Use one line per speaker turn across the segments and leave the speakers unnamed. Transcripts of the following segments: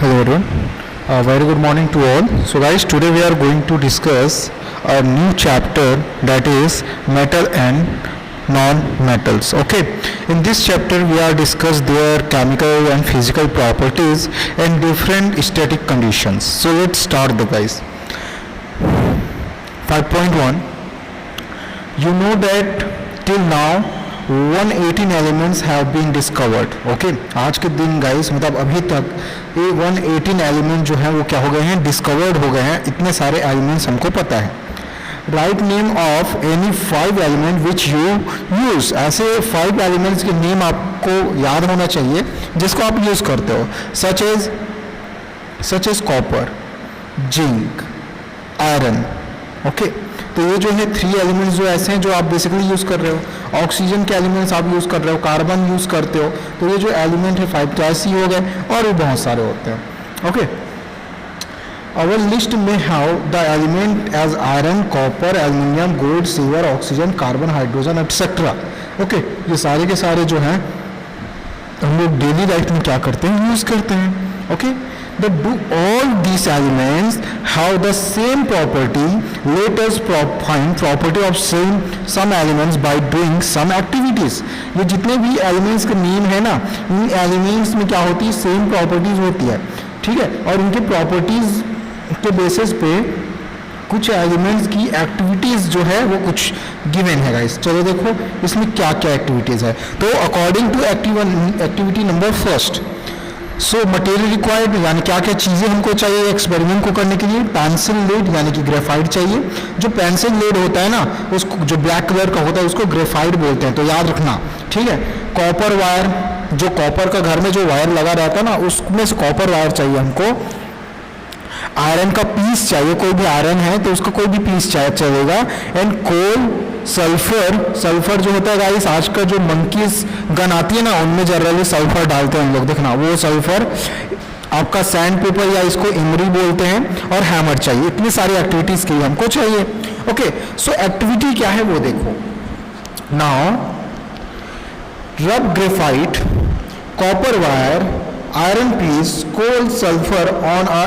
Hello everyone. Very good morning to all. So guys, today we are going to discuss a new chapter, that is metal and non-metals. Okay. In this chapter we are discuss their chemical and physical properties and different static conditions. So let's start the guys. 5.1. You know that till now 118 elements have been discovered. Okay, आज के दिन guys मतलब अभी तक ये 118 element जो है वो क्या हो गए हैं, डिस्कवर्ड हो गए हैं. इतने सारे एलिमेंट्स हमको पता है. Write name of any 5 element which you use. ऐसे 5 एलिमेंट्स के नेम आपको याद होना चाहिए जिसको आप यूज करते हो. Such as copper, zinc, iron. Okay, तो ये जो है 3 एलिमेंट्स जो ऐसे हैं जो आप बेसिकली यूज़ कर रहे हो. ऑक्सीजन के एलिमेंट्स आप यूज़ कर रहे हो, कार्बन यूज़ करते हो. तो ये जो एलिमेंट है 5 तो ऐसे ही हो गए और भी बहुत सारे होते हैं. ओके, आवर लिस्ट में have the element as iron, copper, aluminium, gold, silver, oxygen, carbon, hydrogen etcetera. Okay, ये सारे के सारे जो हैं हम लोग डेली लाइफ में क्या करते हैं, यूज़ करते हैं. Okay, but do all these elements have the same property? Let us find property of some elements by doing some activities. ये जितने भी elements के नेम है ना, इन elements में क्या होती है, सेम प्रॉपर्टीज होती है. ठीक है, और इनके प्रॉपर्टीज के बेसिस पे कुछ एलिमेंट्स की एक्टिविटीज़ जो है वो कुछ गिवन है गाइस. चलो देखो इसमें क्या क्या एक्टिविटीज़ है. तो according to activity number first, so material required यानी क्या क्या चीज़ें हमको चाहिए एक्सपेरिमेंट को करने के लिए. पेंसिल लीड यानी कि ग्रेफाइट चाहिए. जो पेंसिल लीड होता है ना, उसको जो ब्लैक कलर का होता है उसको ग्रेफाइट बोलते हैं, तो याद रखना. ठीक है, कॉपर वायर, जो कॉपर का घर में जो वायर लगा रहता है ना, उसमें से कॉपर वायर चाहिए हमको. आयरन का पीस चाहिए, कोई भी आयरन है तो उसका कोई भी पीस चलेगा. एंड कोल, सल्फर जो होता है गाइस, आज का जो मंकीज गन आती है ना उनमें जनरली सल्फर डालते हैं हम लोग, देखना वो सल्फर. आपका सैंड पेपर या इसको इमरी बोलते हैं. और हैमर चाहिए. इतनी सारी एक्टिविटीज के लिए हमको चाहिए. ओके, सो एक्टिविटी क्या है वो देखो. Now rub graphite, copper wire, iron piece, coal, sulphur on a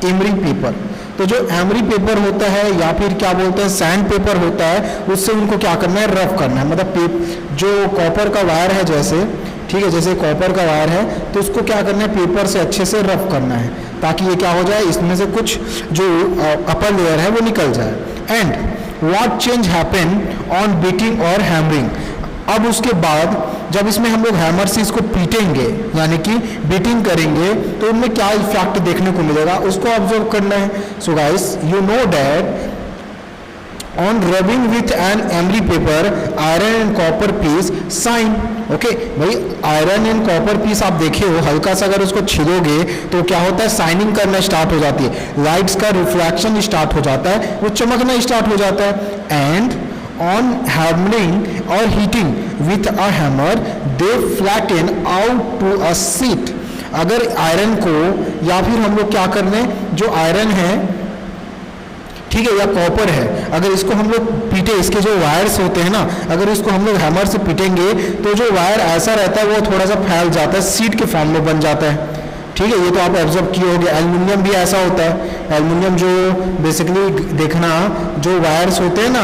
emery paper. तो जो एमरी पेपर होता है या फिर क्या बोलते हैं सैंड पेपर होता है, उससे उनको क्या करना है, रफ करना है. मतलब जो कॉपर का वायर है जैसे, ठीक है, जैसे कॉपर का वायर है तो उसको क्या करना है, पेपर से अच्छे से रफ करना है ताकि ये क्या हो जाए, इसमें से कुछ जो अपर लेयर है वो निकल जाए. And what change happen on beating और हैमरिंग. अब उसके बाद जब इसमें हम लोग हैमर से इसको पीटेंगे यानी कि बीटिंग करेंगे तो उनमें क्या इफेक्ट देखने को मिलेगा उसको ऑब्जर्व करना है. So guys you know that on rubbing with an emery paper iron and copper piece shine. Okay भाई, आयरन एंड कॉपर पीस आप देखे हो, हल्का सा अगर उसको छिलोगे तो क्या होता है, साइनिंग करना स्टार्ट हो जाती है, लाइट्स का रिफ्रैक्शन स्टार्ट हो जाता है, वो चमकना स्टार्ट हो जाता है. And on hammering or heating with a hammer they flatten out to a sheet. अगर आयरन को या फिर हम लोग क्या करने, जो आयरन है ठीक है या कॉपर है, अगर इसको हम लोग पीटे, इसके जो वायर्स होते हैं ना, अगर इसको हम लोग हैमर से पीटेंगे तो जो वायर ऐसा रहता है वो थोड़ा सा फैल जाता है, सीट के फॉर्म में बन जाता है. ठीक है, ये तो आप ऑब्जर्व किए होंगे. एल्युमिनियम भी ऐसा होता है. एल्युमिनियम जो बेसिकली देखना, जो वायर्स होते हैं ना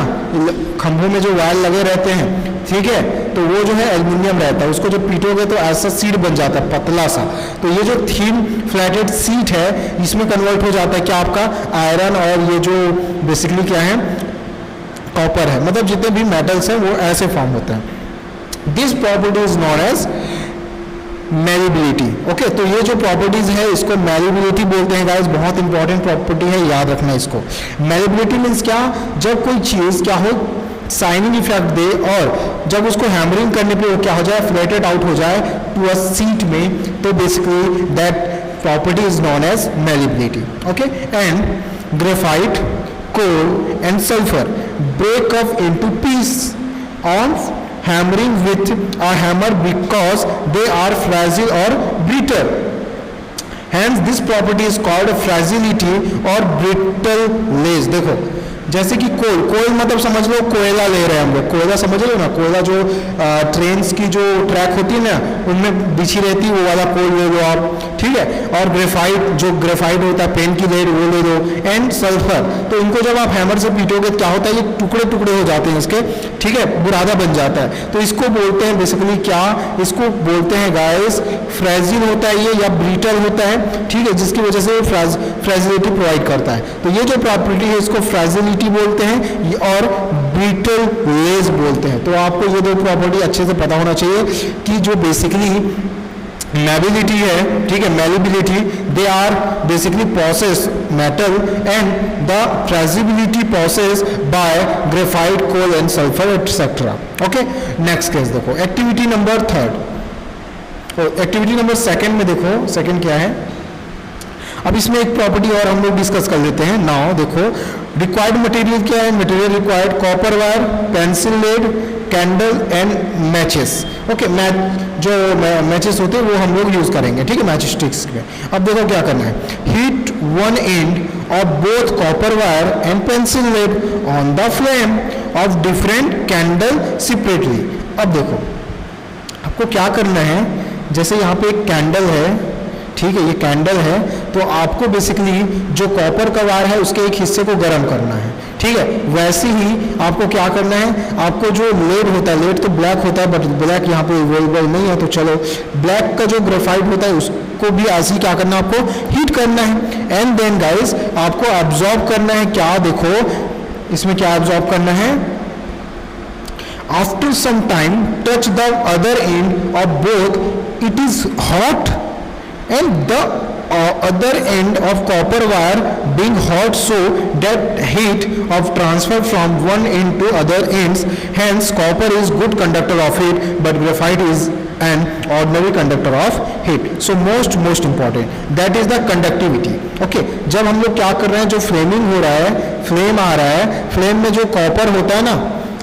खंभों में जो वायर लगे रहते हैं, ठीक है, तो वो जो है एल्युमिनियम रहता है. उसको जब पीटोगे तो ऐसा सीट बन जाता है पतला सा. तो ये जो थीन फ्लैटेड सीट है इसमें कन्वर्ट हो जाता है क्या, आपका आयरन और ये जो बेसिकली क्या है कॉपर है. मतलब जितने भी मेटल्स हैं वो ऐसे फॉर्म होते हैं. This property is known as malleability. Okay, तो ये जो प्रॉपर्टीज है इसको मैलिबिलिटी बोलते हैं गाइस. बहुत इंपॉर्टेंट प्रॉपर्टी है, याद रखना इसको. मैलिबिलिटी मीन्स क्या, जब कोई चीज क्या हो, साइनिंग इफेक्ट दे और जब उसको हैमरिंग करने पे वो क्या हो जाए, फ्लैटेड आउट हो जाए टू अ सीट में, तो basically that property is known as malleability. Okay, and graphite, coal and sulphur break up into piece on hammering with a hammer because they are fragile or brittle. Hence this property is called fragility or brittleness. देखो जैसे कि कोल मतलब समझ लो कोयला ले रहे हैं हम लोग, कोयला समझ लो ना, कोयला जो ट्रेन्स की जो ट्रैक होती है ना उनमें बिछी रहती है, वो वाला कोल ले लो आप, ठीक है। और ग्रेफाइट, जो ग्रेफाइट होता है पेन की लेड, वो ले लो। एंड सल्फर, तो इनको जब आप हैमर से पीटोगे तो क्या होता है, ये टुकड़े टुकड़े हो जाते हैं इसके, ठीक है, बुरादा बन जाता है। तो इसको बोलते हैं बेसिकली क्या, इसको बोलते हैं गाइस फ्रेजिल होता है ये, या ब्रिटल होता है, ठीक है, जिसकी वजह से फ्रेजिलिटी प्रोवाइड करता है। तो ये जो प्रॉपर्टी है इसको फ्रेजिलिटी बोलते हैं और ब्रिटल लेज बोलते हैं। तो आपको ये दो प्रॉपर्टी अच्छे से पता होना चाहिए कि जो बेसिकली मैबिलिटी है, ठीक है, malleability, they are basically process metal and the frangibility process by graphite, coal and sulphur etcetera. Okay, next case देखो, एक्टिविटी नंबर 3। एक्टिविटी नंबर 2 में देखो, सेकंड क्या है, अब इसमें एक प्रॉपर्टी और हम लोग डिस्कस कर लेते हैं। नाउ देखो, रिक्वायर्ड मटेरियल क्या है, material required copper wire, pencil lead, candle and matches. Okay, जो मैचेस होते हैं वो हम लोग यूज करेंगे, ठीक है, मैच स्टिक्स में। अब देखो क्या करना है, heat one and of both copper wire and pencil laid on the flame of different candle separately. अब देखो आपको क्या करना है, जैसे यहाँ पे एक कैंडल है, ठीक है, ये कैंडल है, तो आपको बेसिकली जो कॉपर का वायर है उसके एक हिस्से को गर्म करना है, ठीक है। वैसे ही आपको क्या करना है, आपको जो लेड होता है, लेड तो ब्लैक होता है बट ब्लैक यहाँ पे अवेलेबल नहीं है, तो चलो ब्लैक का जो ग्रेफाइट होता है उसको भी ऐसे ही क्या करना है, आपको हीट करना है। एंड देन गाइस आपको एब्जॉर्ब करना है क्या, देखो इसमें क्या एब्जॉर्ब करना है, after some time touch the other end of both, it is hot and the other end of copper wire being hot, so that heat of transfer from one end to other ends. Hence copper is good conductor of heat but graphite is an ordinary conductor of heat. So most important that is the conductivity. Okay, जब हम लोग क्या कर रहे हैं, जो Fleming हो रहा है, फ्लेम आ रहा है, फ्लेम में जो कॉपर होता है ना,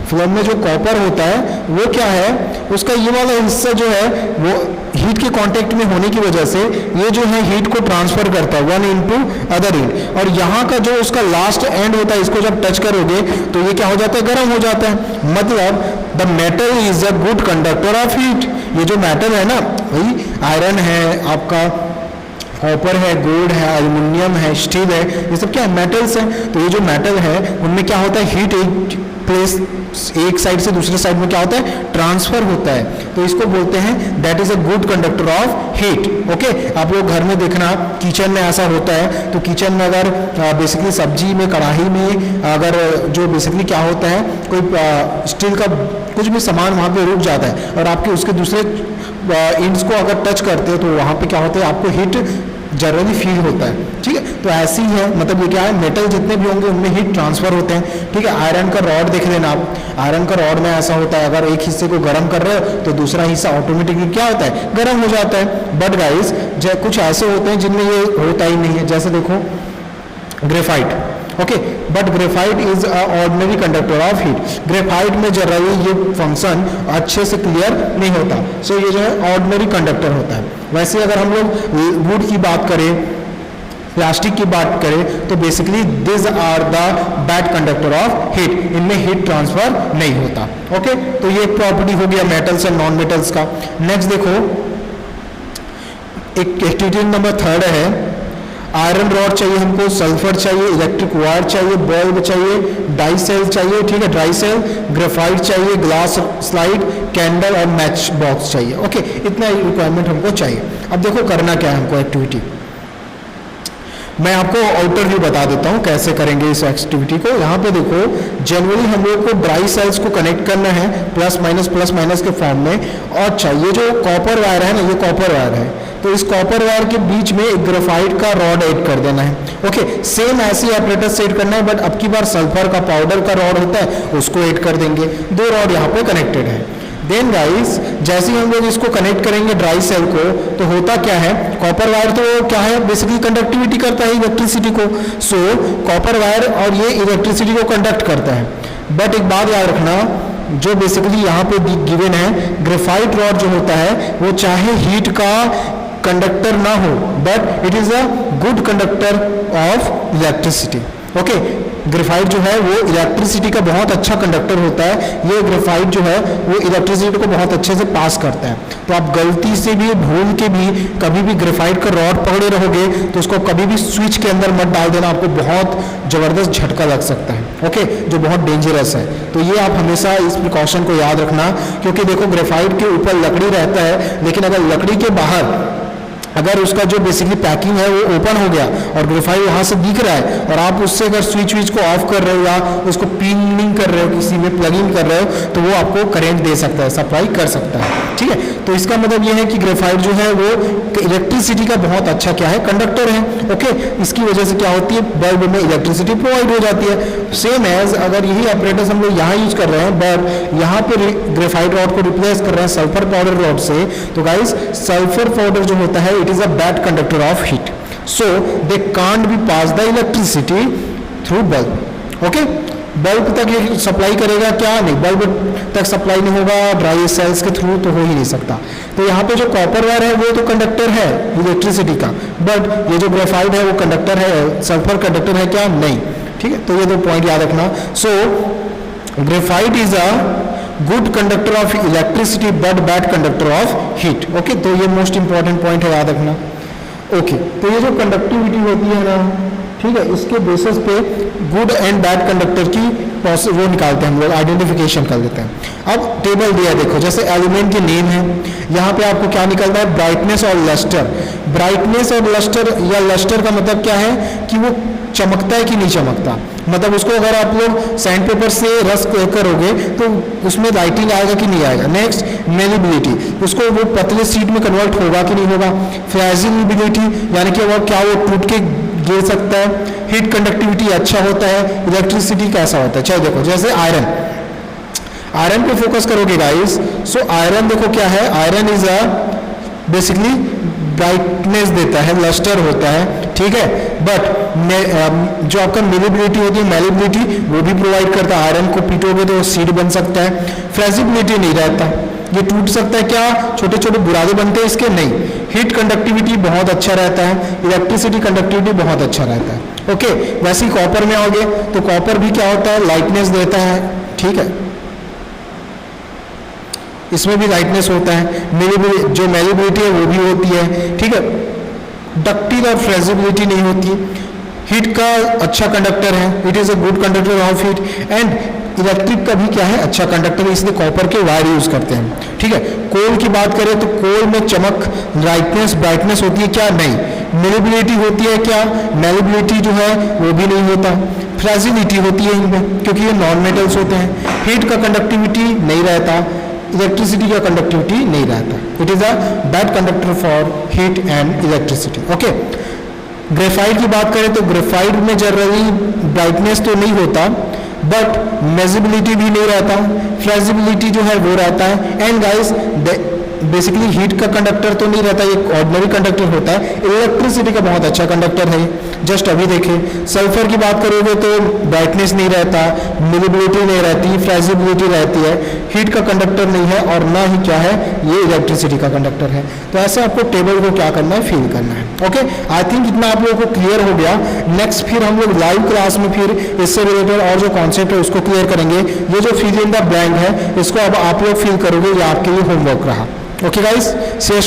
फ्लेम में जो कॉपर होता है वो क्या है, उसका ये वाला हिस्सा जो है वो हीट के कांटेक्ट में होने की वजह से ये जो है हीट को ट्रांसफर करता है वन इनटू अदर एंड, और यहाँ का जो उसका लास्ट एंड होता है इसको जब टच करोगे तो ये क्या हो जाता है, गर्म हो जाता है। मतलब the metal is a good conductor of heat. ये जो मेटल है ना, वही आयरन है, आपका कॉपर है, गोल्ड है, एल्युमिनियम है, स्टील है, ये सब क्या है, मेटल्स हैं। तो ये जो मेटल है उनमें क्या होता है, हीट एक प्लेस, एक साइड से दूसरे साइड में क्या होता है, ट्रांसफर होता है। तो इसको बोलते हैं that is a good conductor of heat. Okay, आप लोग घर में देखना किचन में ऐसा होता है, तो किचन में अगर बेसिकली सब्जी में, कढ़ाई में अगर जो बेसिकली क्या होता है, कोई स्टील का कुछ भी सामान वहाँ पे रुक जाता है और आपके उसके दूसरे इंड्स को अगर टच करते हो तो वहाँ पे क्या होता है, आपको हीट जनरली फील होता है, ठीक है। तो ऐसे ही है, मतलब ये क्या है, मेटल जितने भी होंगे उनमें हीट ट्रांसफर होते हैं, ठीक है। आयरन का रॉड देख लेना आप, आयरन का रॉड में ऐसा होता है, अगर एक हिस्से को गर्म कर रहे हो तो दूसरा हिस्सा ऑटोमेटिकली क्या होता है, गर्म हो जाता है। बट गाइस कुछ ऐसे होते हैं जिनमें ये होता ही नहीं है, जैसे देखो graphite. Okay, but graphite is a ordinary conductor of heat. Graphite में जनरली ये फंक्शन अच्छे से क्लियर नहीं होता, सो ये जो है ऑर्डिनरी कंडक्टर होता है। वैसे अगर हम लोग वुड की बात करें, प्लास्टिक की बात करें, तो basically this are the bad conductor of heat, इनमें हीट ट्रांसफर नहीं होता। ओके, तो ये प्रॉपर्टी हो गया मेटल्स एंड नॉन मेटल्स का। नेक्स्ट देखो, एक एक्टिविटी नंबर 3 है, आयरन रॉड चाहिए हमको, सल्फर चाहिए, इलेक्ट्रिक वायर चाहिए, बल्ब चाहिए, डाई सेल चाहिए, ठीक है, ड्राई सेल, ग्रेफाइट चाहिए, ग्लास स्लाइड, कैंडल और मैच बॉक्स चाहिए। ओके, इतना रिक्वायरमेंट हमको चाहिए। अब देखो करना क्या है हमको एक्टिविटी, मैं आपको आउटर व्यू बता देता हूँ कैसे करेंगे इस एक्टिविटी को। यहाँ पे देखो, जनरली हम लोग को ड्राई सेल्स को कनेक्ट करना है प्लस माइनस के फॉर्म में, और चाहिए जो कॉपर वायर है ना, ये कॉपर वायर है, तो इस कॉपर वायर के बीच में एक ग्रेफाइट का रॉड ऐड कर देना है। ओके, सेम ऐसे ही apparatus सेट करना है, बट अब की बार सल्फर का पाउडर का रॉड होता है उसको ऐड कर देंगे। 2 रॉड यहाँ पे कनेक्टेड है। देन गाइस जैसे ही हम लोग इसको कनेक्ट करेंगे ड्राई सेल को, तो होता क्या है, कॉपर वायर तो क्या है, बेसिकली कंडक्टिविटी करता है इलेक्ट्रिसिटी को। सो कॉपर वायर और ये इलेक्ट्रिसिटी को कंडक्ट करता है। बट एक बात याद रखना, जो बेसिकली यहाँ पे गिवन है, ग्रेफाइट रॉड जो होता है वो चाहे हीट का कंडक्टर ना हो, but it is a good conductor of electricity. Okay, graphite जो है वो इलेक्ट्रिसिटी का बहुत अच्छा कंडक्टर होता है। ये ग्रेफाइट जो है वो इलेक्ट्रिसिटी को बहुत अच्छे से पास करता है। तो आप गलती से भी भूल के भी कभी भी ग्रेफाइट का रॉड पकड़े रहोगे तो उसको कभी भी स्विच के अंदर मत डाल देना, आपको बहुत ज़बरदस्त झटका लग सकता है, ओके, जो बहुत डेंजरस है। तो ये आप हमेशा इस प्रिकॉशन को याद रखना, क्योंकि देखो ग्रेफाइट के ऊपर लकड़ी रहता है, लेकिन अगर लकड़ी के बाहर अगर उसका जो बेसिकली पैकिंग है वो ओपन हो गया और ग्रेफाइट वहाँ से दिख रहा है और आप उससे अगर स्विच विच को ऑफ कर रहे हो या उसको पिनिंग कर रहे हो, किसी में प्लग इन कर रहे हो, तो वो आपको करंट दे सकता है, सप्लाई कर सकता है, ठीक है। तो इसका मतलब ये है कि ग्रेफाइट जो है वो इलेक्ट्रिसिटी का बहुत अच्छा क्या है, कंडक्टर है, ओके। इसकी वजह से क्या होती है, बल्ब में इलेक्ट्रिसिटी प्रोवाइड हो जाती है। सेम एज अगर यही ऑपरेटर्स हम लोग यहाँ यूज कर रहे हैं, बट यहाँ पे ग्रेफाइट रॉड को रिप्लेस कर रहे हैं सल्फर पाउडर रॉड से, तो गाइस सल्फर पाउडर जो होता है it is a bad conductor of heat, so they can't be pass the electricity through bulb, okay. Bulb तक ये सप्लाई करेगा क्या, नहीं, बल्ब तक सप्लाई नहीं होगा, ड्राई सेल्स के थ्रू तो हो ही नहीं सकता। तो यहाँ पे जो कॉपर वायर है वो तो कंडक्टर है इलेक्ट्रिसिटी का, बट ये जो ग्रेफाइट है वो कंडक्टर है, सल्फर कंडक्टर है क्या, नहीं, ठीक है। तो ये दो पॉइंट याद रखना। So graphite is a good conductor of electricity but bad conductor of heat, okay. तो ये मोस्ट इंपॉर्टेंट पॉइंट है, याद रखना, ओके। तो ये जो कंडक्टिविटी होती है ना, ठीक है, इसके बेसिस पे गुड एंड बैड कंडक्टर की वो निकालते हैं हम लोग, आइडेंटिफिकेशन कर देते हैं। अब टेबल दिया देखो, जैसे एलिमेंट के नेम है, यहाँ पे आपको क्या निकलता है, ब्राइटनेस और लस्टर। ब्राइटनेस और लस्टर, या लस्टर का मतलब क्या है कि वो चमकता है कि नहीं चमकता, मतलब उसको अगर आप लोग सैंड पेपर से रस करोगे तो उसमें लाइटिंग आएगा कि नहीं आएगा। नेक्स्ट मेलिबिलिटी, उसको वो पतले सीट में कन्वर्ट होगा कि नहीं होगा। फ्लेक्सिबिलिटी यानी कि वो क्या वो टूट के गिर सकता है। हीट कंडक्टिविटी अच्छा होता है। इलेक्ट्रिसिटी कैसा होता है, चलो देखो जैसे आयरन, आयरन पे फोकस करोगे गाइस, सो आयरन देखो क्या है, iron is a basically brightness देता है, लस्टर होता है, ठीक है। बट जो आपका मेलिबिलिटी होती है, मेलिबिलिटी वो भी प्रोवाइड करता है। आयरन को पीटोगे तो सीड बन सकता है। फ्लेक्सिबिलिटी नहीं रहता, ये टूट सकता है, क्या छोटे छोटे बुरादे बनते हैं इसके, नहीं। हीट कंडक्टिविटी बहुत अच्छा रहता है, इलेक्ट्रिसिटी कंडक्टिविटी बहुत अच्छा रहता है, ओके। वैसे ही कॉपर में आओगे तो कॉपर भी क्या होता है, लाइटनेस देता है, ठीक है, इसमें भी लाइटनेस होता है। जो मेलिबिलिटी है वो भी होती है, ठीक है। डक्टिल और फ्लेक्सिबिलिटी नहीं होती। हीट का अच्छा कंडक्टर है, it is a good conductor of heat. And electric का भी क्या है, अच्छा कंडक्टर है, इसलिए कॉपर के वायर यूज करते हैं, ठीक है। कोल की बात करें तो कोल में चमक, ब्राइटनेस, ब्राइटनेस होती है क्या, नहीं। मेलिबिलिटी होती है क्या, मेलिबिलिटी जो है वो भी नहीं होता। फ्लेक्सिबिलिटी होती है इनमें क्योंकि ये नॉन मेटल्स होते हैं। हीट का कंडक्टिविटी नहीं रहता, इलेक्ट्रिसिटी का कंडक्टिविटी नहीं रहता। It is a bad conductor for heat and electricity, okay. Graphite की बात करें तो ग्रेफाइट में जनरली ब्राइटनेस तो नहीं होता, बट मेजिबिलिटी भी नहीं रहता, फ्लेक्सिबिलिटी जो है वो रहता है। एंड गाइस बेसिकली हीट का कंडक्टर तो नहीं रहता, ये ऑर्डिनरी कंडक्टर होता है। इलेक्ट्रिसिटी का बहुत अच्छा कंडक्टर है, जस्ट अभी देखें। सल्फर की बात करोगे तो ब्राइटनेस नहीं रहता, मेलिबिलिटी नहीं रहती, फ्लेक्सिबिलिटी रहती है, हीट का कंडक्टर नहीं है, और ना ही क्या है, ये इलेक्ट्रिसिटी का कंडक्टर है। तो ऐसे आपको टेबल को क्या करना है, फिल करना है, ओके। आई थिंक इतना आप लोगों को क्लियर हो गया। नेक्स्ट फिर हम लोग लाइव क्लास में फिर इससे रिलेटेड और जो कॉन्सेप्ट है उसको क्लियर करेंगे। ये जो फिल इन द ब्लैंक है इसको अब आप लोग फिल करोगे, ये आपके लिए होमवर्क रहा, ओके गाइस। से